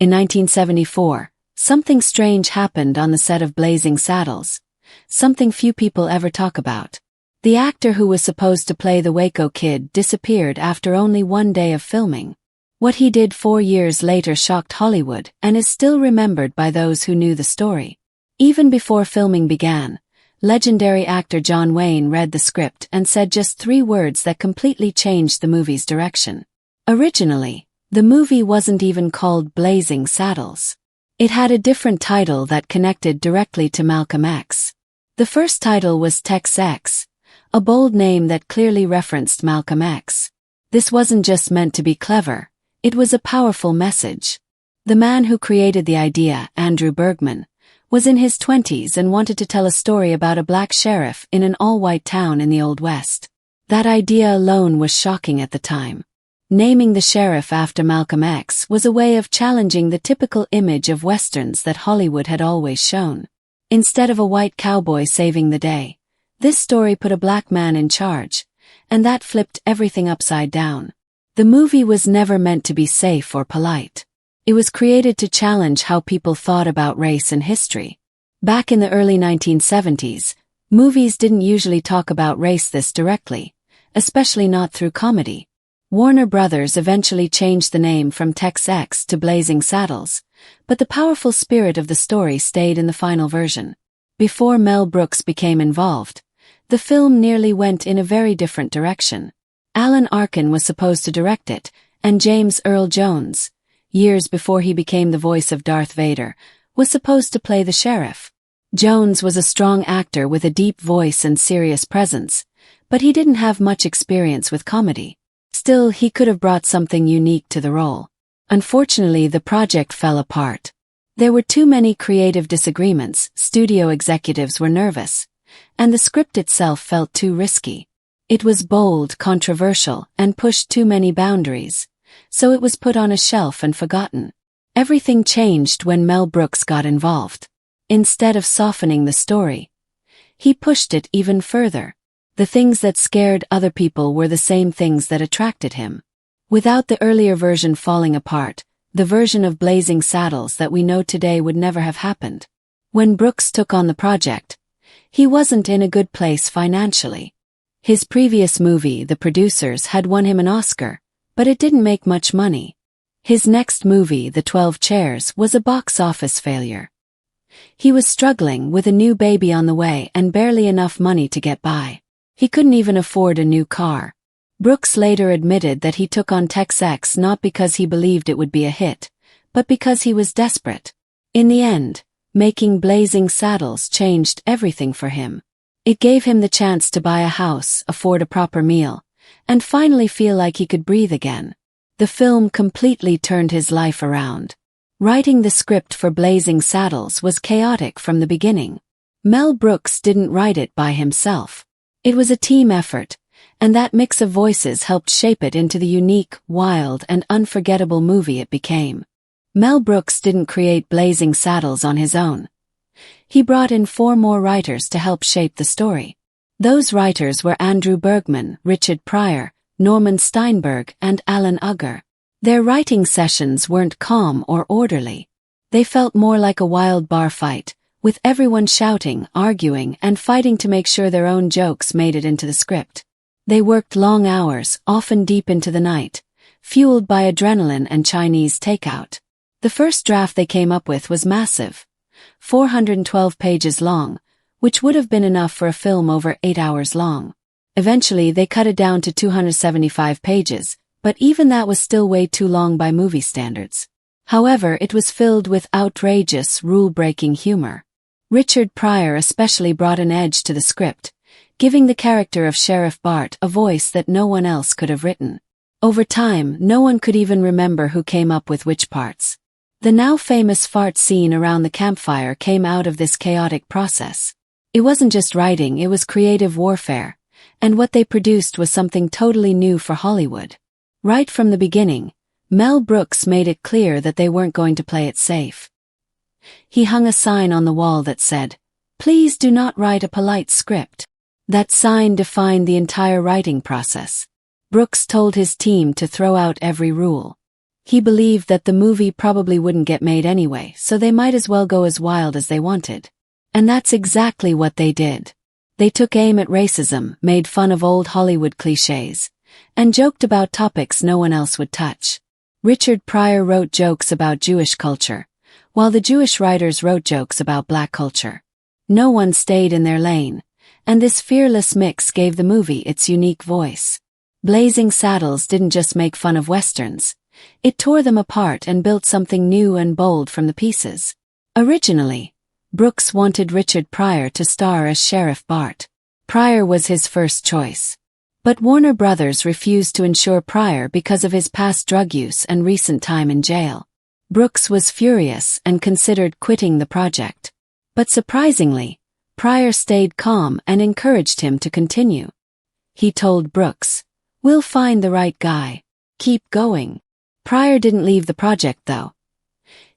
In 1974, something strange happened on the set of Blazing Saddles, something few people ever talk about. The actor who was supposed to play the Waco Kid disappeared after only one day of filming. What he did 4 years later shocked Hollywood and is still remembered by those who knew the story. Even before filming began, legendary actor John Wayne read the script and said just 3 words that completely changed the movie's direction. Originally, the movie wasn't even called Blazing Saddles. It had a different title that connected directly to Malcolm X. The first title was Tex X, a bold name that clearly referenced Malcolm X. This wasn't just meant to be clever, it was a powerful message. The man who created the idea, Andrew Bergman, was in his 20s and wanted to tell a story about a black sheriff in an all-white town in the Old West. That idea alone was shocking at the time. Naming the sheriff after Malcolm X was a way of challenging the typical image of westerns that Hollywood had always shown. Instead of a white cowboy saving the day, this story put a black man in charge, and that flipped everything upside down. The movie was never meant to be safe or polite. It was created to challenge how people thought about race and history. Back in the early 1970s, movies didn't usually talk about race this directly, especially not through comedy. Warner Brothers eventually changed the name from Tex X to Blazing Saddles, but the powerful spirit of the story stayed in the final version. Before Mel Brooks became involved, the film nearly went in a very different direction. Alan Arkin was supposed to direct it, and James Earl Jones, years before he became the voice of Darth Vader, was supposed to play the sheriff. Jones was a strong actor with a deep voice and serious presence, but he didn't have much experience with comedy. Still, he could have brought something unique to the role. Unfortunately, the project fell apart. There were too many creative disagreements, studio executives were nervous, and the script itself felt too risky. It was bold, controversial, and pushed too many boundaries, so it was put on a shelf and forgotten. Everything changed when Mel Brooks got involved. Instead of softening the story, he pushed it even further. The things that scared other people were the same things that attracted him. Without the earlier version falling apart, the version of Blazing Saddles that we know today would never have happened. When Brooks took on the project, he wasn't in a good place financially. His previous movie, The Producers, had won him an Oscar, but it didn't make much money. His next movie, The 12 Chairs, was a box office failure. He was struggling with a new baby on the way and barely enough money to get by. He couldn't even afford a new car. Brooks later admitted that he took on Tex X not because he believed it would be a hit, but because he was desperate. In the end, making Blazing Saddles changed everything for him. It gave him the chance to buy a house, afford a proper meal, and finally feel like he could breathe again. The film completely turned his life around. Writing the script for Blazing Saddles was chaotic from the beginning. Mel Brooks didn't write it by himself. It was a team effort, and that mix of voices helped shape it into the unique, wild, and unforgettable movie it became. Mel Brooks didn't create Blazing Saddles on his own. He brought in 4 more writers to help shape the story. Those writers were Andrew Bergman, Richard Pryor, Norman Steinberg, and Alan Ugger. Their writing sessions weren't calm or orderly. They felt more like a wild bar fight, with everyone shouting, arguing, and fighting to make sure their own jokes made it into the script. They worked long hours, often deep into the night, fueled by adrenaline and Chinese takeout. The first draft they came up with was massive, 412 pages long, which would have been enough for a film over 8 hours long. Eventually, they cut it down to 275 pages, but even that was still way too long by movie standards. However, it was filled with outrageous, rule-breaking humor. Richard Pryor especially brought an edge to the script, giving the character of Sheriff Bart a voice that no one else could have written. Over time, no one could even remember who came up with which parts. The now famous fart scene around the campfire came out of this chaotic process. It wasn't just writing, it was creative warfare, and what they produced was something totally new for Hollywood. Right from the beginning, Mel Brooks made it clear that they weren't going to play it safe. He hung a sign on the wall that said, "Please do not write a polite script." That sign defined the entire writing process. Brooks told his team to throw out every rule. He believed that the movie probably wouldn't get made anyway, so they might as well go as wild as they wanted. And that's exactly what they did. They took aim at racism, made fun of old Hollywood cliches, and joked about topics no one else would touch. Richard Pryor wrote jokes about Jewish culture, while the Jewish writers wrote jokes about black culture. No one stayed in their lane, and this fearless mix gave the movie its unique voice. Blazing Saddles didn't just make fun of Westerns, it tore them apart and built something new and bold from the pieces. Originally, Brooks wanted Richard Pryor to star as Sheriff Bart. Pryor was his first choice. But Warner Brothers refused to insure Pryor because of his past drug use and recent time in jail. Brooks was furious and considered quitting the project. But surprisingly, Pryor stayed calm and encouraged him to continue. He told Brooks, "We'll find the right guy. Keep going." Pryor didn't leave the project though.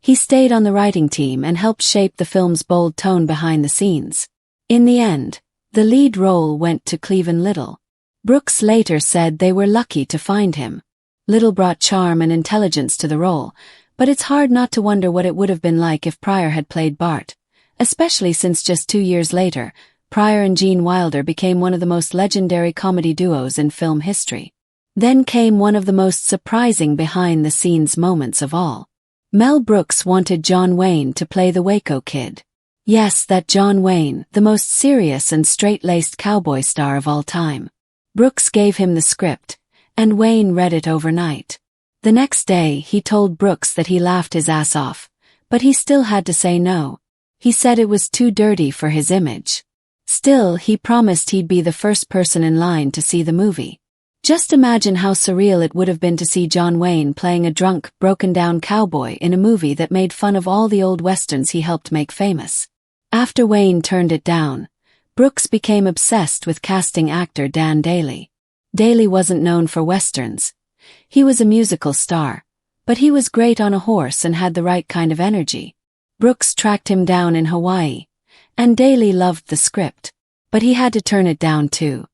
He stayed on the writing team and helped shape the film's bold tone behind the scenes. In the end, the lead role went to Cleavon Little. Brooks later said they were lucky to find him. Little brought charm and intelligence to the role, but it's hard not to wonder what it would have been like if Pryor had played Bart, especially since just 2 years later, Pryor and Gene Wilder became one of the most legendary comedy duos in film history. Then came one of the most surprising behind-the-scenes moments of all. Mel Brooks wanted John Wayne to play the Waco Kid. Yes, that John Wayne, the most serious and straight-laced cowboy star of all time. Brooks gave him the script, and Wayne read it overnight. The next day he told Brooks that he laughed his ass off, but he still had to say no. He said it was too dirty for his image. Still, he promised he'd be the first person in line to see the movie. Just imagine how surreal it would have been to see John Wayne playing a drunk, broken-down cowboy in a movie that made fun of all the old westerns he helped make famous. After Wayne turned it down, Brooks became obsessed with casting actor Dan Dailey. Dailey wasn't known for westerns. He was a musical star, but he was great on a horse and had the right kind of energy. Brooks tracked him down in Hawaii, and Dailey loved the script, but he had to turn it down too.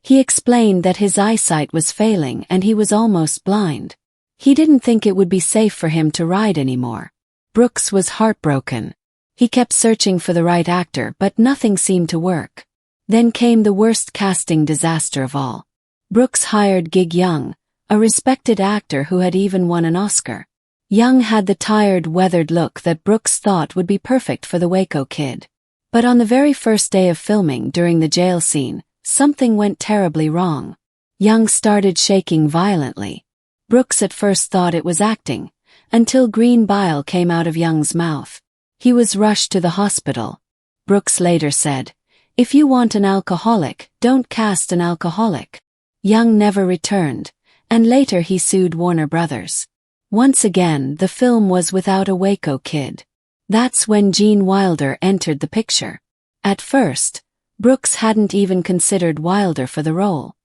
He explained that his eyesight was failing and he was almost blind. He didn't think it would be safe for him to ride anymore. Brooks was heartbroken. He kept searching for the right actor, but nothing seemed to work. Then came the worst casting disaster of all. Brooks hired Gig Young, a respected actor who had even won an Oscar. Young had the tired, weathered look that Brooks thought would be perfect for the Waco Kid. But on the very first day of filming during the jail scene, something went terribly wrong. Young started shaking violently. Brooks at first thought it was acting, until green bile came out of Young's mouth. He was rushed to the hospital. Brooks later said, "If you want an alcoholic, don't cast an alcoholic." Young never returned, and later he sued Warner Brothers. Once again, the film was without a Waco Kid. That's when Gene Wilder entered the picture. At first, Brooks hadn't even considered Wilder for the role.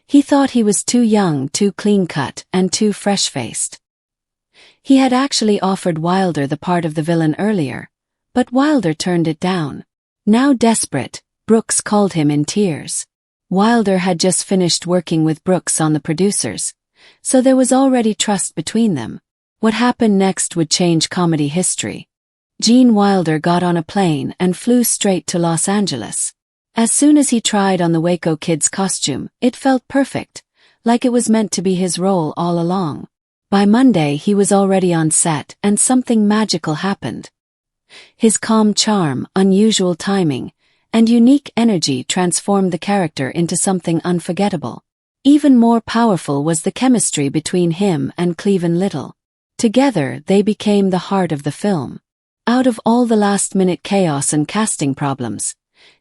He thought he was too young, too clean-cut, and too fresh-faced. He had actually offered Wilder the part of the villain earlier, but Wilder turned it down. Now desperate, Brooks called him in tears. Wilder had just finished working with Brooks on The Producers, so there was already trust between them. What happened next would change comedy history. Gene Wilder got on a plane and flew straight to Los Angeles. As soon as he tried on the Waco Kid's costume, it felt perfect, like it was meant to be his role all along. By Monday he was already on set and something magical happened. His calm charm, unusual timing, and unique energy transformed the character into something unforgettable. Even more powerful was the chemistry between him and Cleavon Little. Together they became the heart of the film. Out of all the last-minute chaos and casting problems,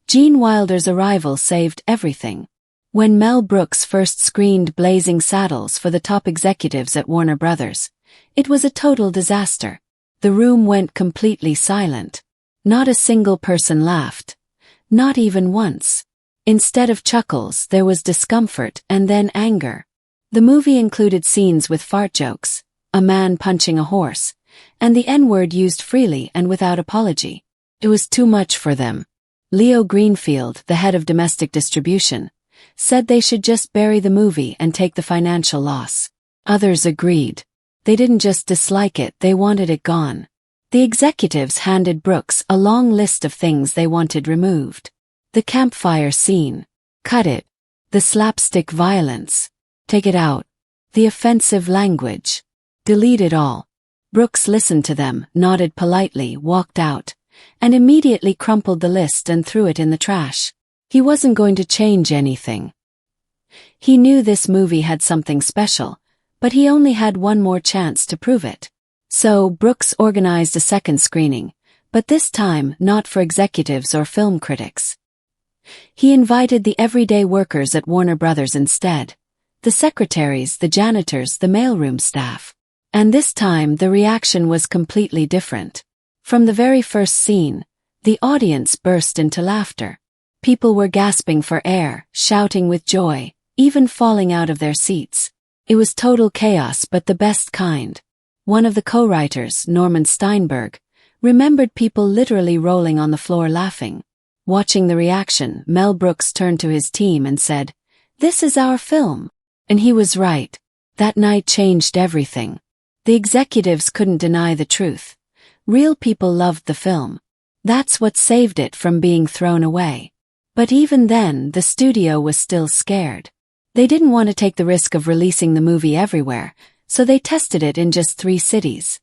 Gene Wilder's arrival saved everything. When Mel Brooks first screened Blazing Saddles for the top executives at Warner Brothers, it was a total disaster. The room went completely silent. Not a single person laughed. Not even once. Instead of chuckles, there was discomfort and then anger. The movie included scenes with fart jokes, a man punching a horse, and the N-word used freely and without apology. It was too much for them. Leo Greenfield, the head of domestic distribution, said they should just bury the movie and take the financial loss. Others agreed. They didn't just dislike it, they wanted it gone. The executives handed Brooks a long list of things they wanted removed. The campfire scene. Cut it. The slapstick violence. Take it out. The offensive language. Delete it all. Brooks listened to them, nodded politely, walked out, and immediately crumpled the list and threw it in the trash. He wasn't going to change anything. He knew this movie had something special, but he only had one more chance to prove it. So Brooks organized a second screening, but this time not for executives or film critics. He invited the everyday workers at Warner Brothers instead. The secretaries, the janitors, the mailroom staff. And this time the reaction was completely different. From the very first scene, the audience burst into laughter. People were gasping for air, shouting with joy, even falling out of their seats. It was total chaos, but the best kind. One of the co-writers, Norman Steinberg, remembered people literally rolling on the floor laughing. Watching the reaction, Mel Brooks turned to his team and said, "This is our film." And he was right. That night changed everything. The executives couldn't deny the truth. Real people loved the film. That's what saved it from being thrown away. But even then, the studio was still scared. They didn't want to take the risk of releasing the movie everywhere, so they tested it in just 3 cities.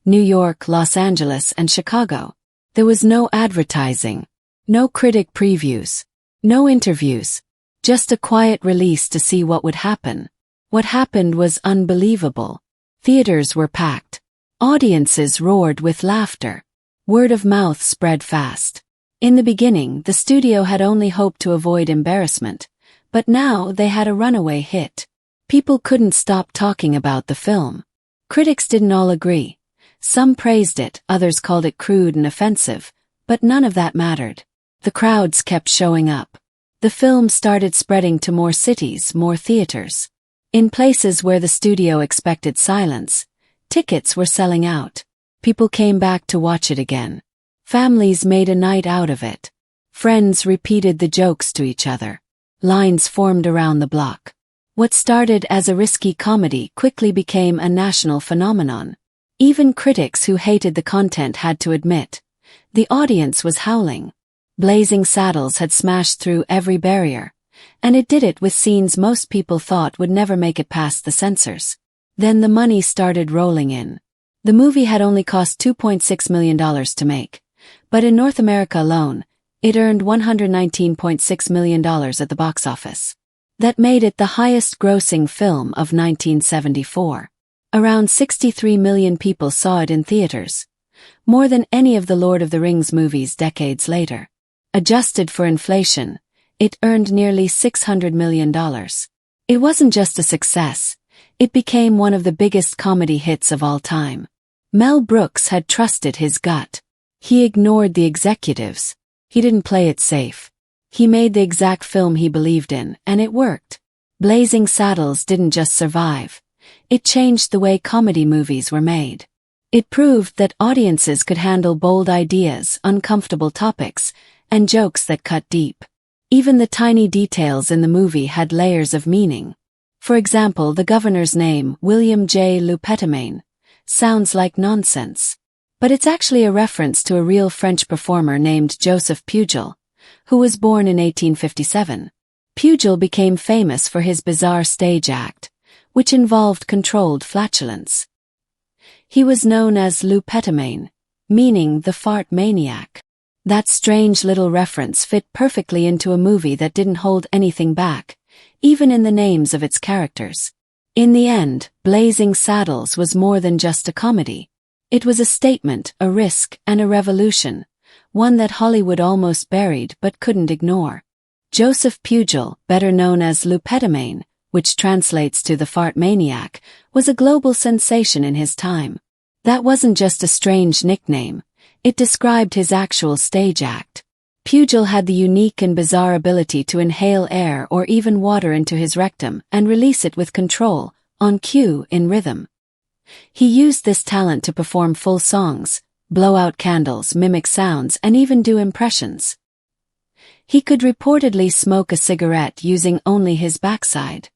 New York, Los Angeles, and Chicago. There was no advertising. No critic previews. No interviews. Just a quiet release to see what would happen. What happened was unbelievable. Theaters were packed. Audiences roared with laughter. Word of mouth spread fast. In the beginning, the studio had only hoped to avoid embarrassment, but now they had a runaway hit. People couldn't stop talking about the film. Critics didn't all agree. Some praised it, others called it crude and offensive, but none of that mattered. The crowds kept showing up. The film started spreading to more cities, more theaters. In places where the studio expected silence, tickets were selling out. People came back to watch it again. Families made a night out of it. Friends repeated the jokes to each other. Lines formed around the block. What started as a risky comedy quickly became a national phenomenon. Even critics who hated the content had to admit, the audience was howling. Blazing Saddles had smashed through every barrier, and it did it with scenes most people thought would never make it past the censors. Then the money started rolling in. The movie had only cost $2.6 million to make, but in North America alone, it earned $119.6 million at the box office. That made it the highest-grossing film of 1974. Around 63 million people saw it in theaters, more than any of the Lord of the Rings movies decades later. Adjusted for inflation, it earned nearly $600 million. It wasn't just a success, it became one of the biggest comedy hits of all time. Mel Brooks had trusted his gut. He ignored the executives. He didn't play it safe. He made the exact film he believed in, and it worked. Blazing Saddles didn't just survive. It changed the way comedy movies were made. It proved that audiences could handle bold ideas, uncomfortable topics, and jokes that cut deep. Even the tiny details in the movie had layers of meaning. For example, the governor's name, William J. Loupetamain, sounds like nonsense. But it's actually a reference to a real French performer named Joseph Pujol, who was born in 1857. Pujol became famous for his bizarre stage act, which involved controlled flatulence. He was known as Loupetamain, meaning the fart maniac. That strange little reference fit perfectly into a movie that didn't hold anything back, even in the names of its characters. In the end, Blazing Saddles was more than just a comedy. It was a statement, a risk, and a revolution, one that Hollywood almost buried but couldn't ignore. Joseph Pujol, better known as Loupetamain, which translates to the fart maniac, was a global sensation in his time. That wasn't just a strange nickname. It described his actual stage act. Pujol had the unique and bizarre ability to inhale air or even water into his rectum and release it with control, on cue, in rhythm. He used this talent to perform full songs, blow out candles, mimic sounds, and even do impressions. He could reportedly smoke a cigarette using only his backside.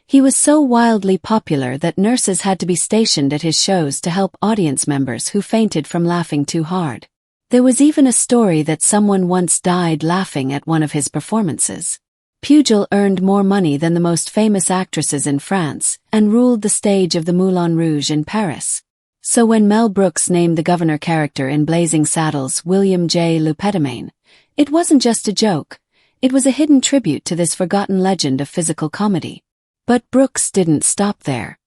He was so wildly popular that nurses had to be stationed at his shows to help audience members who fainted from laughing too hard. There was even a story that someone once died laughing at one of his performances. Pujol earned more money than the most famous actresses in France and ruled the stage of the Moulin Rouge in Paris. So when Mel Brooks named the governor character in Blazing Saddles William J. Lupetamane, it wasn't just a joke, it was a hidden tribute to this forgotten legend of physical comedy. But Brooks didn't stop there.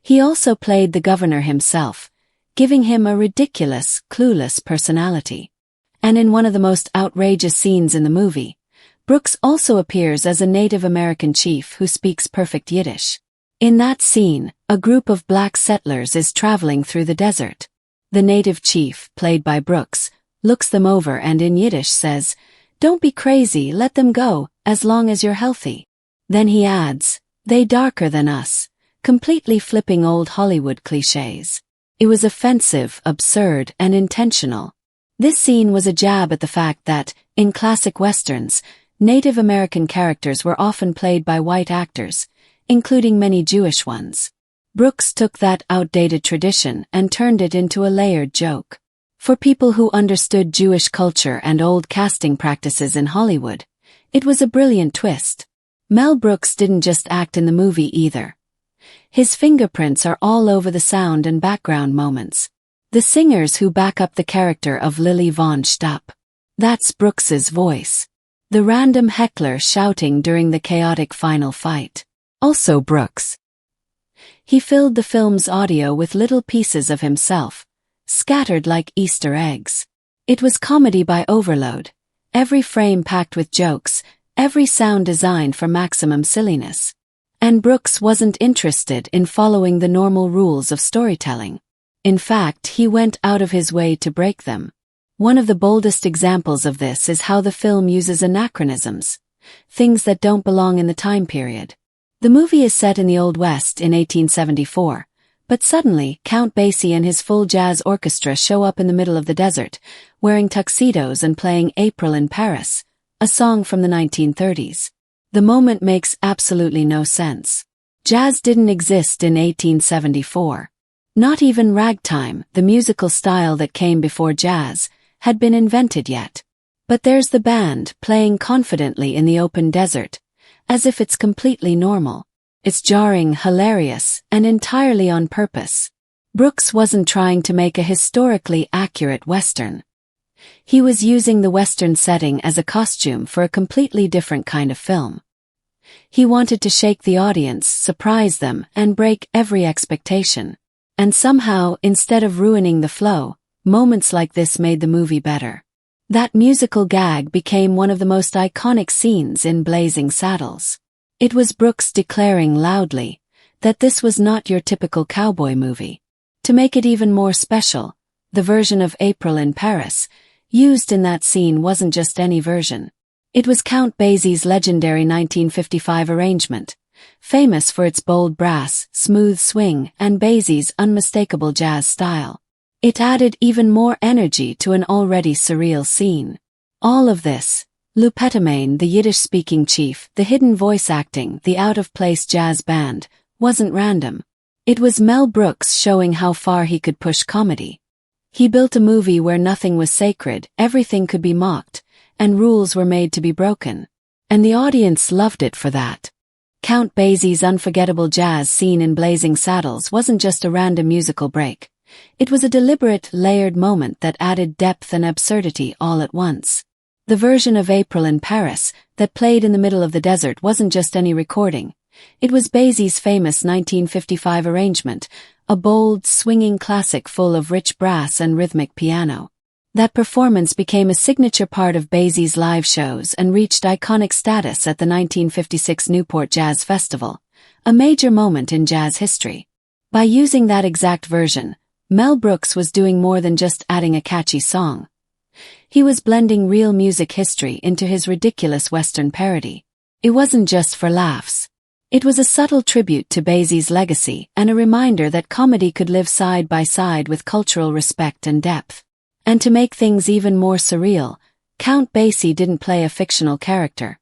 He also played the governor himself, giving him a ridiculous, clueless personality. And in one of the most outrageous scenes in the movie, Brooks also appears as a Native American chief who speaks perfect Yiddish. In that scene, a group of black settlers is traveling through the desert. The native chief, played by Brooks, looks them over and in Yiddish says, "Don't be crazy, let them go, as long as you're healthy." Then he adds, "They darker than us," completely flipping old Hollywood cliches. It was offensive, absurd, and intentional. This scene was a jab at the fact that, in classic westerns, Native American characters were often played by white actors, including many Jewish ones. Brooks took that outdated tradition and turned it into a layered joke. For people who understood Jewish culture and old casting practices in Hollywood, it was a brilliant twist. Mel Brooks didn't just act in the movie either. His fingerprints are all over the sound and background moments. The singers who back up the character of Lily Von Stapp. That's Brooks's voice. The random heckler shouting during the chaotic final fight. Also Brooks. He filled the film's audio with little pieces of himself, scattered like Easter eggs. It was comedy by overload, every frame packed with jokes, every sound designed for maximum silliness. And Brooks wasn't interested in following the normal rules of storytelling. In fact, he went out of his way to break them. One of the boldest examples of this is how the film uses anachronisms, things that don't belong in the time period. The movie is set in the Old West in 1874, but suddenly Count Basie and his full jazz orchestra show up in the middle of the desert, wearing tuxedos and playing April in Paris, a song from the 1930s. The moment makes absolutely no sense. Jazz didn't exist in 1874. Not even ragtime, the musical style that came before jazz, had been invented yet. But there's the band playing confidently in the open desert, as if it's completely normal. It's jarring, hilarious, and entirely on purpose. Brooks wasn't trying to make a historically accurate Western. He was using the Western setting as a costume for a completely different kind of film. He wanted to shake the audience, surprise them, and break every expectation. And somehow, instead of ruining the flow, moments like this made the movie better. That musical gag became one of the most iconic scenes in Blazing Saddles. It was Brooks declaring loudly that this was not your typical cowboy movie. To make it even more special, the version of April in Paris, used in that scene wasn't just any version. It was Count Basie's legendary 1955 arrangement, famous for its bold brass, smooth swing, and Basie's unmistakable jazz style. It added even more energy to an already surreal scene. All of this, Lupetamane, the Yiddish-speaking chief, the hidden voice acting, the out-of-place jazz band, wasn't random. It was Mel Brooks showing how far he could push comedy. He built a movie where nothing was sacred, everything could be mocked, and rules were made to be broken. And the audience loved it for that. Count Basie's unforgettable jazz scene in Blazing Saddles wasn't just a random musical break. It was a deliberate, layered moment that added depth and absurdity all at once. The version of April in Paris, that played in the middle of the desert, wasn't just any recording. It was Basie's famous 1955 arrangement, a bold, swinging classic full of rich brass and rhythmic piano. That performance became a signature part of Basie's live shows and reached iconic status at the 1956 Newport Jazz Festival, a major moment in jazz history. By using that exact version, Mel Brooks was doing more than just adding a catchy song. He was blending real music history into his ridiculous Western parody. It wasn't just for laughs. It was a subtle tribute to Basie's legacy and a reminder that comedy could live side by side with cultural respect and depth. And to make things even more surreal, Count Basie didn't play a fictional character.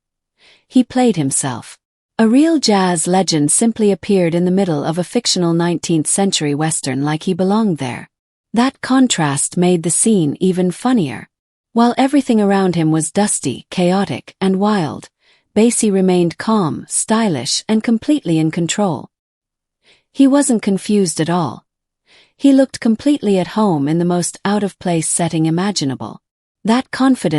He played himself. A real jazz legend simply appeared in the middle of a fictional 19th century Western like he belonged there. That contrast made the scene even funnier. While everything around him was dusty, chaotic, and wild, Basie remained calm, stylish, and completely in control. He wasn't confused at all. He looked completely at home in the most out-of-place setting imaginable. That confidence